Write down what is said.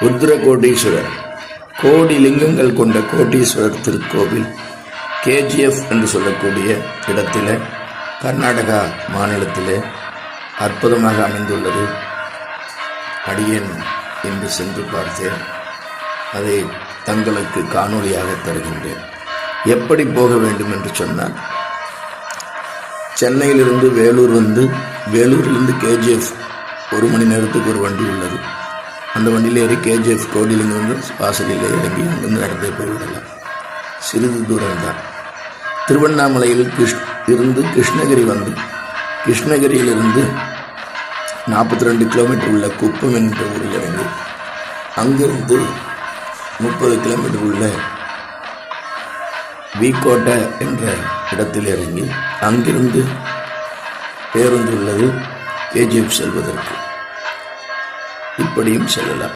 ருத்ரகோடீஸ்வரர் கோடி லிங்கங்கள் கொண்ட கோட்டீஸ்வரர் திருக்கோவில் கேஜிஎஃப் என்று சொல்லக்கூடிய இடத்திலே கர்நாடகா மாநிலத்திலே அற்புதமாக அமைந்துள்ளது. அடியேன் என்று சென்று பார்த்தேன். அதை தங்களுக்கு காணொளியாக தருகின்றேன். எப்படி போக வேண்டும் என்று சொன்னால், சென்னையிலிருந்து வேலூர் வந்து வேலூரிலிருந்து கேஜிஎஃப் 1 மணி நேரத்துக்கு ஒரு வண்டி உள்ளது. அந்த வண்டியில் ஏறி கேஜிஎஃப் கோடிலிங்கம் வந்து வாசலில் இறங்கி அங்கிருந்து நடந்தே போய்விடலாம். சிறிது தூரம்தான். திருவண்ணாமலையில் இருந்து கிருஷ்ணகிரி வந்து கிருஷ்ணகிரியிலிருந்து 42 கிலோமீட்டர் உள்ள குப்பம் என்ற ஊரில் இறங்கி அங்கிருந்து 30 கிலோமீட்டர் உள்ள வீக்கோட்டை என்ற இடத்தில் இறங்கி அங்கிருந்து பேருந்து உள்ளது கேஜிஎஃப் செல்வதற்கு. இப்படியும் செல்லலாம்.